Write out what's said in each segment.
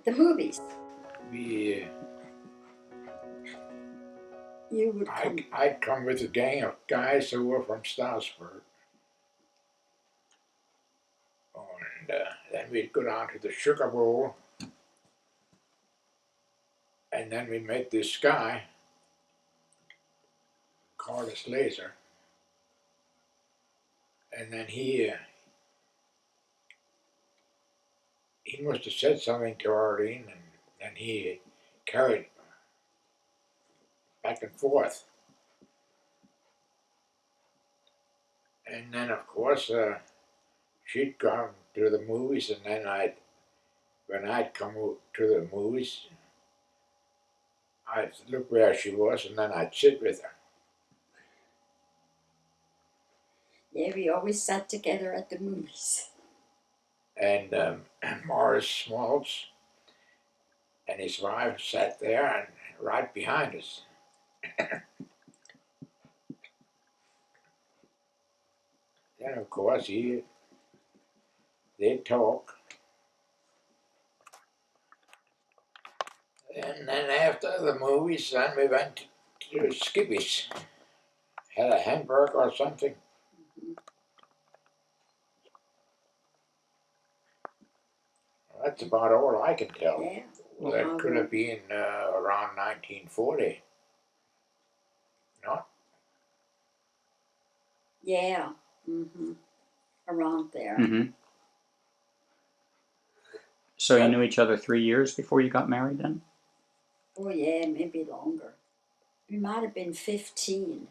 The movies. We, You would come. I'd come with a gang of guys who were from Strasbourg. And then we'd go down to the Sugar Bowl. And then we met this guy, called us Laser. And then he must have said something to Arlene, and then he carried back and forth. And then, of course, she'd gone to the movies, and then when I'd come to the movies, I'd look where she was, and then I'd sit with her. Yeah, we always sat together at the movies. And Morris Smalls and his wife sat there and right behind us. Then, of course, they'd talk. And then after the movies, then we went to Skippy's. Had a hamburger or something. That's about all I can tell. Yeah. Well, that could have been around 1940. No? Yeah. Around there. So you knew each other 3 years before you got married then? Oh, yeah, maybe longer. We might have been 15.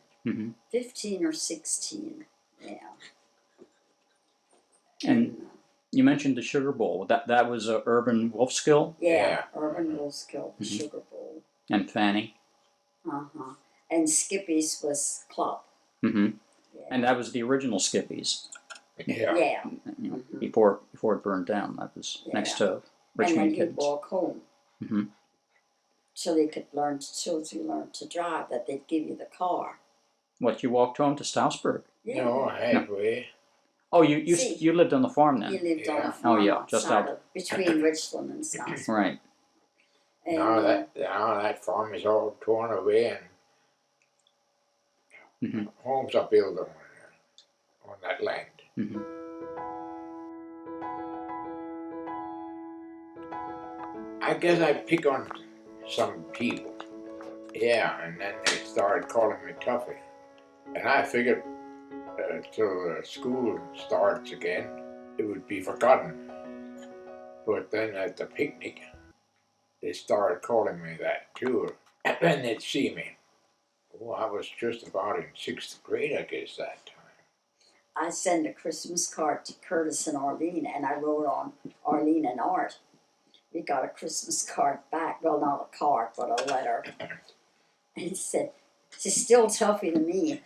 15 or 16. Yeah. And you mentioned the Sugar Bowl. That was a Urban Wolfskill? Yeah, Urban Wolfskill, the Sugar Bowl. And Fanny? And Skippy's was Club. Yeah. And that was the original Skippy's? Yeah. Before it burned down. That was next to Richmond And then he'd walk home. Till you learn to drive, that they'd give you the car. What, you walked home to Strasbourg? Yeah. No, halfway. Oh, you lived on the farm then? You lived on a farm just out between Richland and Strasbourg. Right. And, now that farm is all torn away, and homes are built on that land. I guess I pick on some people. Yeah, and then they started calling me Tuffy. And I figured till school starts again, it would be forgotten. But then at the picnic, they started calling me that too. And then they'd see me. Oh, I was just about in 6th grade, I guess, that time. I sent a Christmas card to Curtis and Arlene, and I wrote on Arlene and Art. We got a Christmas card back. Well, not a card, but a letter. And he said, "She's still Tuffy to me."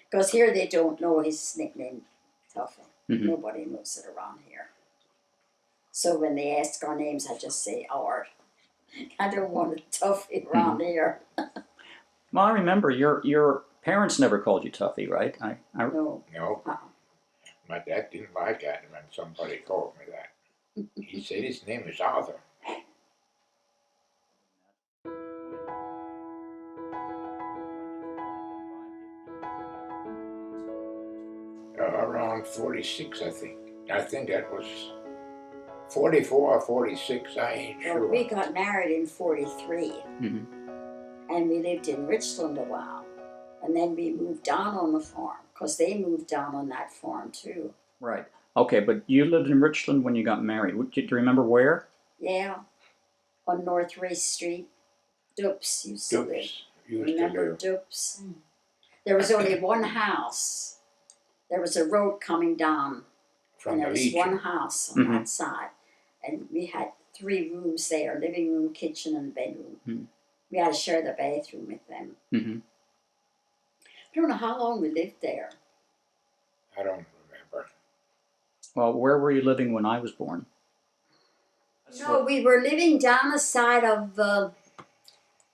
Because here they don't know his nickname, Tuffy. Nobody knows it around here. So when they ask our names, I just say Art. I don't want a Tuffy around here. Well, I remember your parents never called you Tuffy, right? No. No. My dad didn't like that when somebody called me that. He said his name is Arthur. Around 46, I think. I think that was 44 or 46, I ain't sure. Well, we got married in 43. And we lived in Richland a while. And then we moved down on the farm, because they moved down on that farm too. Right. Okay, but you lived in Richland when you got married. Do you remember where? Yeah. On North Race Street. Dupes used to live. Remember Dupes? There was only one house. There was a road coming down. From and there the was Legion. one house on that side. And we had 3 rooms there, living room, kitchen, and bedroom. We had to share the bathroom with them. I don't know how long we lived there. I don't remember. Well, where were you living when I was born? No, we were living down the side of,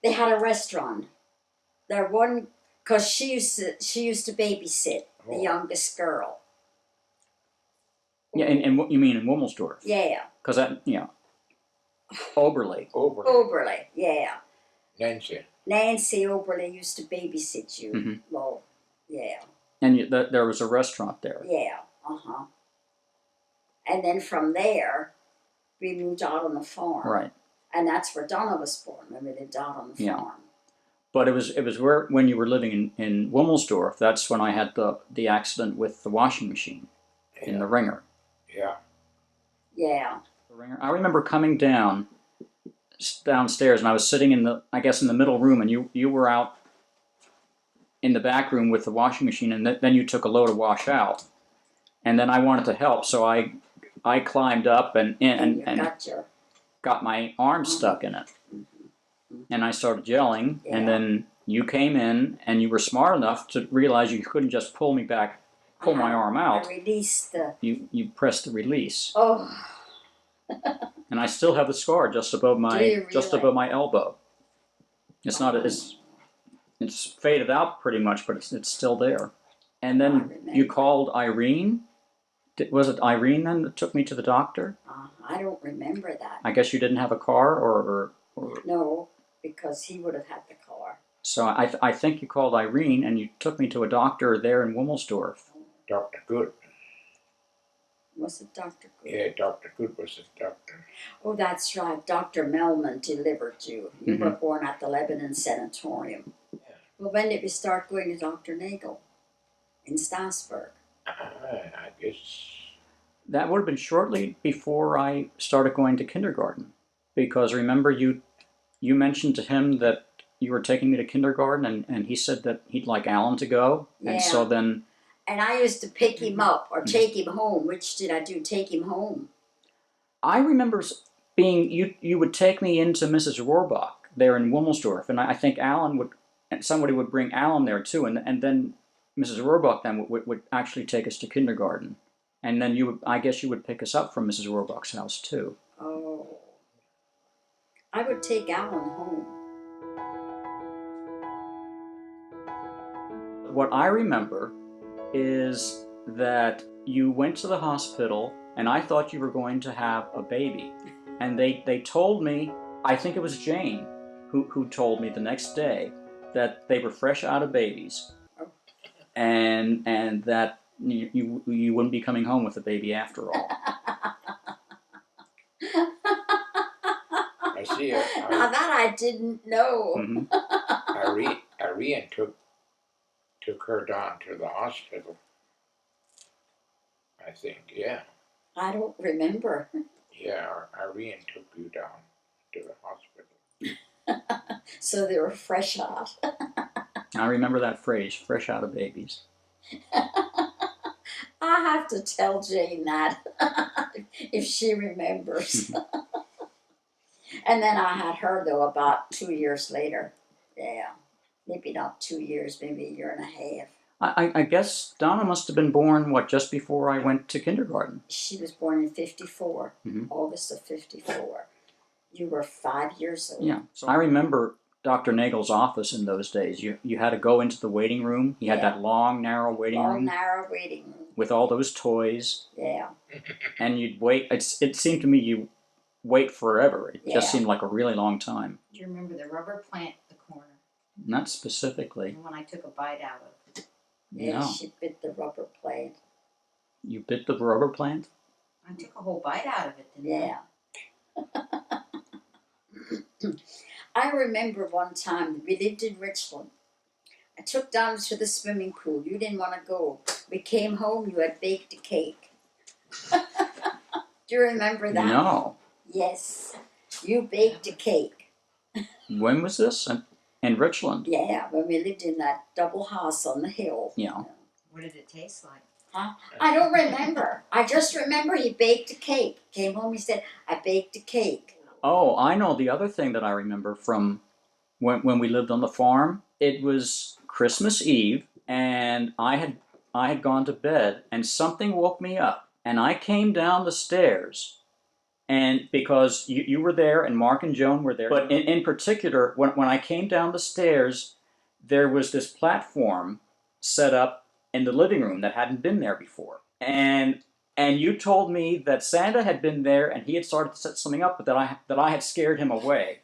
they had a restaurant. Because she used to babysit the youngest girl. Yeah, and what you mean in Wummelsdorf? Yeah. Because that, Oberly. Oberly, yeah. Nancy. Nancy Oberly used to babysit you. Mm-hmm. Well, yeah. And there was a restaurant there. Yeah, uh-huh. And then from there, we moved out on the farm. Right. And that's where Donna was born, when we lived out on the farm. But it was when you were living in Wummelsdorf, that's when I had the accident with the washing machine in the ringer. Yeah. Yeah. The ringer. I remember coming downstairs, and I was sitting in the middle room, and you were out in the back room with the washing machine, and then you took a load of wash out, and then I wanted to help, so I climbed up and got my arm stuck in it. And I started yelling, and then you came in, and you were smart enough to realize you couldn't just pull my arm out. I released the... You pressed the release. Oh. And I still have the scar just above my elbow. It's not it's faded out pretty much, but it's still there. And then you called Irene. Was it Irene then that took me to the doctor? I don't remember that. I guess you didn't have a car, or... No, because he would have had the car. So I think you called Irene, and you took me to a doctor there in Wummelsdorf. Dr. Good. Was it Dr. Good? Yeah, Dr. Good was the doctor. Oh, that's right. Dr. Melman delivered you. You were born at the Lebanon Sanatorium. Yeah. Well, when did we start going to Dr. Nagel in Stassberg? I guess... That would have been shortly before I started going to kindergarten. Because remember, you mentioned to him that you were taking me to kindergarten, and he said that he'd like Alan to go. Yeah. And so then... And I used to pick him up or take him home. Which did I do? Take him home? I remember you would take me into Mrs. Rohrbach there in Wummelsdorf, and I think somebody would bring Alan there too, and then Mrs. Rohrbach then would actually take us to kindergarten. And then I guess you would pick us up from Mrs. Rohrbach's house too. Oh. I would take Alan home. What I remember is that you went to the hospital, and I thought you were going to have a baby. And they told me, I think it was Jane, who told me the next day that they were fresh out of babies. And that you wouldn't be coming home with a baby after all. I see. Now that I didn't know. Mm-hmm. Irene took her down to the hospital. I think, yeah. I don't remember. Yeah, Irene took you down to the hospital. So they were fresh out. I remember that phrase, fresh out of babies. I have to tell Jane that if she remembers. And then I had her, though, about 2 years later. Yeah. Maybe not 2 years, maybe a year and a half. I guess Donna must have been born, just before I went to kindergarten? She was born in 54, August of 54. You were 5 years old. Yeah. So I remember Dr. Nagel's office in those days. You had to go into the waiting room. He had that long, narrow waiting room. Long, narrow waiting room. With all those toys. Yeah. And you'd wait. It seemed to me you wait forever. It just seemed like a really long time. Do you remember the rubber plant at the corner? Not specifically. The one I took a bite out of. Yeah, No. she bit the rubber plant. You bit the rubber plant? I took a whole bite out of it, didn't I? Yeah. I remember one time, we lived in Richland. I took Donna to the swimming pool. You didn't want to go. We came home, you had baked a cake. Do you remember that? No. Yes. You baked a cake. When was this? In Richland? Yeah, when we lived in that double house on the hill. Yeah. What did it taste like? Huh? I don't remember. I just remember he baked a cake. Came home, he said, I baked a cake. Oh, I know the other thing that I remember from when we lived on the farm. It was Christmas Eve, and I had gone to bed, and something woke me up. And I came down the stairs, and because you were there, and Mark and Joan were there. But in particular, when I came down the stairs, there was this platform set up in the living room that hadn't been there before. And and you told me that Santa had been there and he had started to set something up, but that I had scared him away.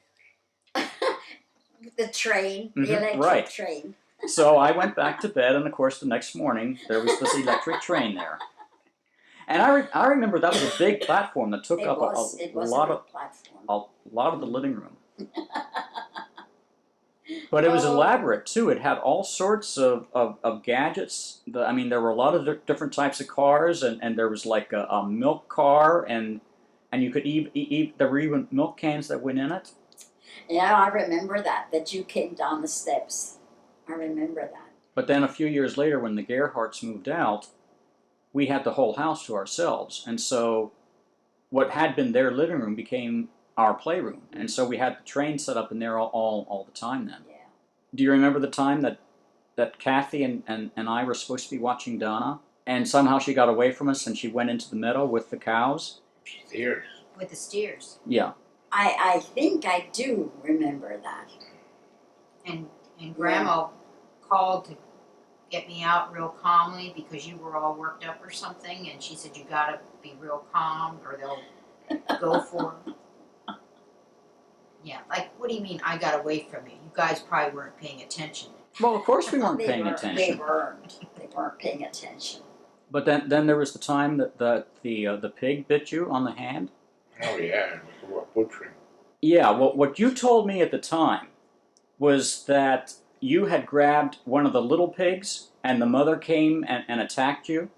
The train, Mhm, the electric right. train. So I went back to bed, and of course, the next morning there was this electric train there. And I remember that was a big platform that took up It was lot a of big platform. a lot of the living room. But it was Oh. elaborate too. It had all sorts of gadgets. I mean, there were a lot of different types of cars, and there was like a milk car, and you could eat. There were even milk cans that went in it. Yeah, I remember that you came down the steps. I remember that. But then a few years later, when the Gerhardts moved out, we had the whole house to ourselves, and so what had been their living room became our playroom, and so we had the train set up in there all the time then. Yeah. Do you remember the time that Kathy and I were supposed to be watching Donna, and somehow she got away from us and she went into the meadow with the cows? Steers. With the steers. Yeah. I think I do remember that. And Grandma called to get me out real calmly because you were all worked up or something, and she said you gotta be real calm or they'll go for it. Yeah, like, what do you mean I got away from you? You guys probably weren't paying attention. Well, of course we weren't They paying weren't- attention. They weren't paying attention. But then there was the time that the pig bit you on the hand. Oh yeah, we were butchering. Yeah. Well, what you told me at the time was that you had grabbed one of the little pigs and the mother came and attacked you.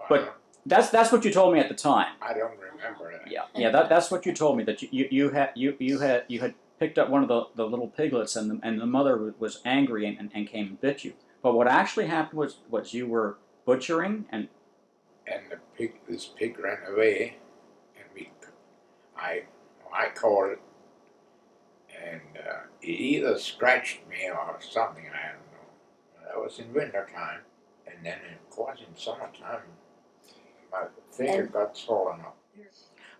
But that's what you told me at the time. I don't remember that. Yeah. That's what you told me, that you had picked up one of the little piglets and the mother was angry and came and bit you. But what actually happened was you were butchering and This pig ran away, and I called it, and it either scratched me or something, I don't know. That was in winter time, and then of course in summertime, my finger got swollen up.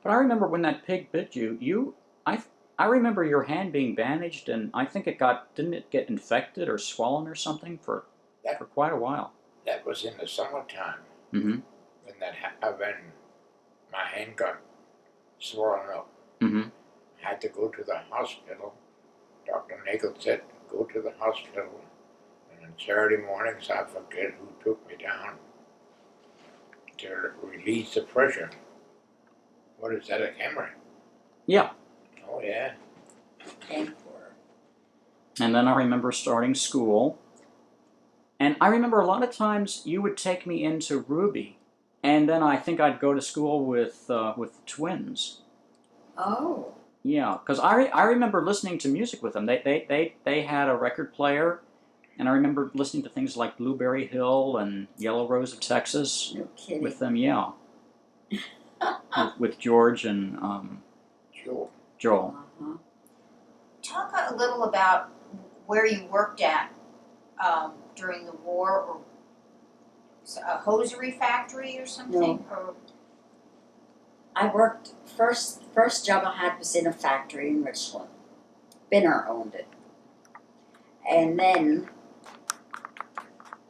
But I remember when that pig bit you, I remember your hand being bandaged, and I think didn't it get infected or swollen or something for quite a while. That was in the summertime. Mm-hmm. When my hand got swollen up. Mm-hmm. I had to go to the hospital. Dr. Nagel said, go to the hospital. And on Saturday mornings, I forget who took me down to release the pressure. What is that, a camera? Yeah. Oh, yeah. Came for her. And then I remember starting school. And I remember a lot of times you would take me into Ruby, and then I think I'd go to school with the twins. Oh. Yeah, because I remember listening to music with them. They had a record player, and I remember listening to things like Blueberry Hill and Yellow Rose of Texas No kidding. with them. Yeah, with George and Joel. Uh-huh. Talk a little about where you worked at during the war, or a hosiery factory or something? No. Or I worked, first job I had was in a factory in Richland. Binner owned it. And then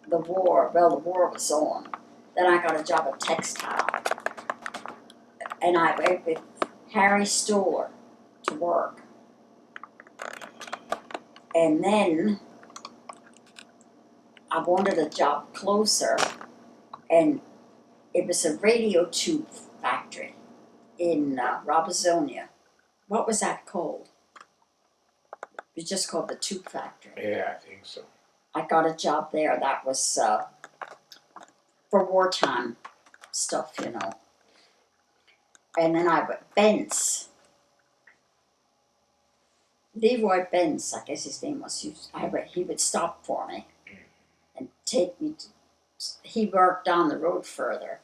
the war was on. Then I got a job at textile. And I went with Harry Stoller to work. And then I wanted a job closer, and it was a radio tube factory in Robisonia. What was that called? It was just called the tube factory. Yeah, I think so. I got a job there. That was for wartime stuff, you know. And then I went, Leroy Benz, I guess his name was. He would stop for me and take me to, he worked down the road further.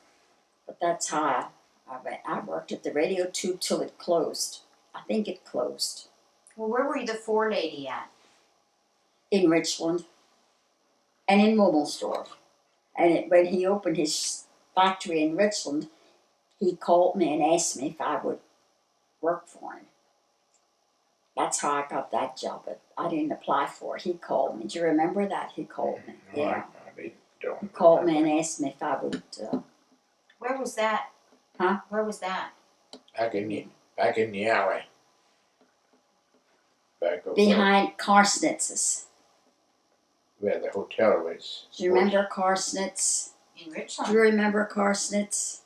But that's how I went. I worked at the radio tube till it closed. I think it closed. well, where were you the lady at? In Richland and in Mummelsdorf. And when he opened his factory in Richland, he called me and asked me if I would work for him. That's how I got that job. But I didn't apply for it. He called me. Do you remember that? He called me. No, Yeah. I don't. He called me and asked me if I would Where was that? Huh? Where was that? Back in the alley. Back over Behind Karsnitz's. where the hotel was. Do you remember Karsnitz? In Do Richland. you remember Karsnitz?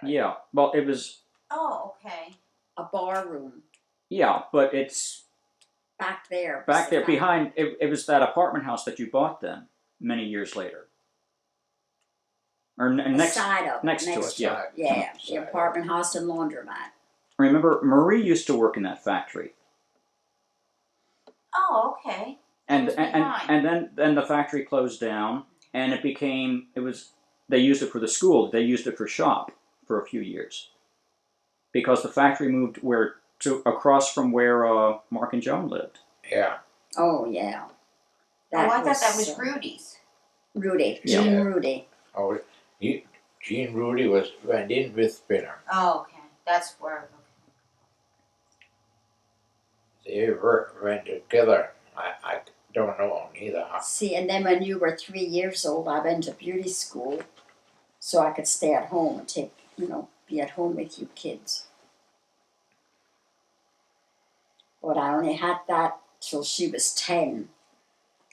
Yeah. Well, it was. Oh, okay. A bar room Yeah, but it's back there. back there behind. It was that apartment house that you bought then, many years later. Or next side of it, next to it, yeah. Yeah, the Side. apartment house and laundromat. Remember, Marie used to work in that factory, Oh, okay. and was and, behind. and then the factory closed down, and it was they used it for the school. They used it for shop for a few years, because the factory moved across from where Mark and Joan lived. Yeah. Oh yeah. I thought that was Rudy's. Rudy, Yeah. Jean Rudy. Oh, Gene Rudy went in with Spinner. Oh, okay. That's where. They went together. I don't know neither. See, and then when you were 3 years old, I went to beauty school, so I could stay at home and be at home with you kids. But I only had that till she was 10.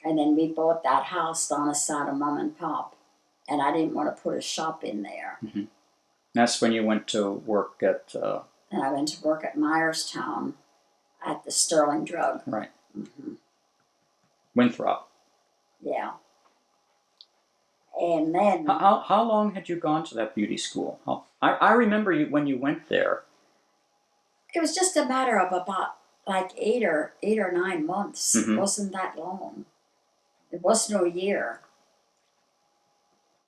And then we bought that house on the side of Mom and Pop. And I didn't want to put a shop in there. Mm-hmm. That's when you went to work at. And I went to work at Myerstown at the Sterling Drug. Right. Mm-hmm. Winthrop. Yeah. And then How long had you gone to that beauty school? I remember you when you went there. it was just a matter of about like 8 or 9 months. Mhm. It wasn't that long. It wasn't a year.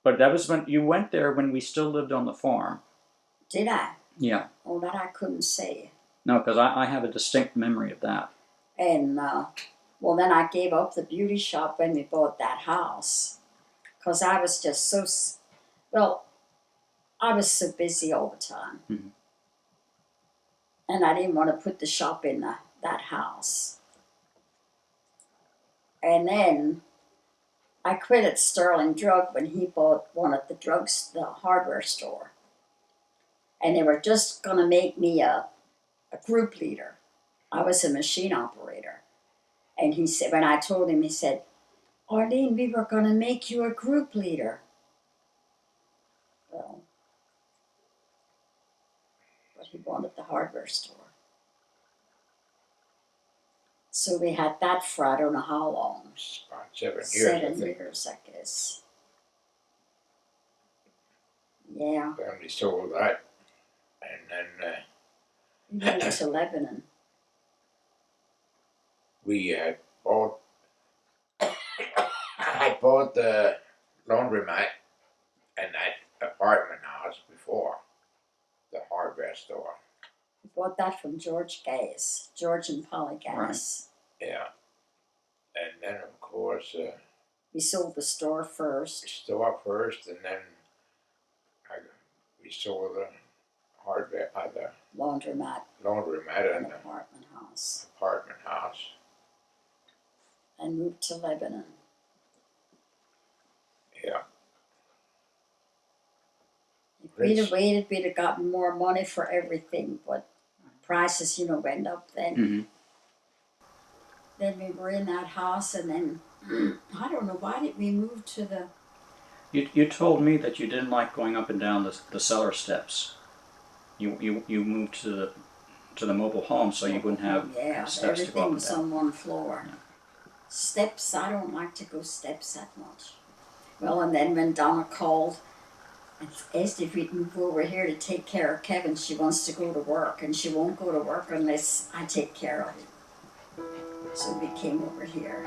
But that was when you went there when we still lived on the farm. Did I? Yeah. Oh, that I couldn't say. No, because I have a distinct memory of that. And well, then I gave up the beauty shop when we bought that house, because I was just I was so busy all the time, Mhm. and I didn't want to put the shop in that house. And then I quit at Sterling Drug when he bought one of the hardware store, and they were just gonna make me a group leader. I was a machine operator. And he said, when I told him, he said, Arlene, we were going to make you a group leader. Well, but he wanted the hardware store. So we had that for I don't know how long. About 7 years. 7 years, I guess. Yeah. Then we sold that, and then We went to Lebanon. we bought. I bought the laundromat and that apartment house before the hardware store. We bought that from George and Polly Gass. Yeah, and then of course We sold the store the first. store first, and then we sold the hardware, the Laundromat laundromat and and the apartment house. apartment house. And moved to Lebanon. Yeah. If we'd have waited, we'd have gotten more money for everything, but prices, went up then. Mm-hmm. Then we were in that house, and then, I don't know, why did we move to the... You told me that you didn't like going up and down the cellar steps. You moved to the mobile home so you wouldn't have steps to go everything up and was down. on one floor. Yeah. Steps, I don't like to go steps that much. Well, and then when Donna called and asked if we'd move over here to take care of Kevin, she wants to go to work, and she won't go to work unless I take care of him. So we came over here.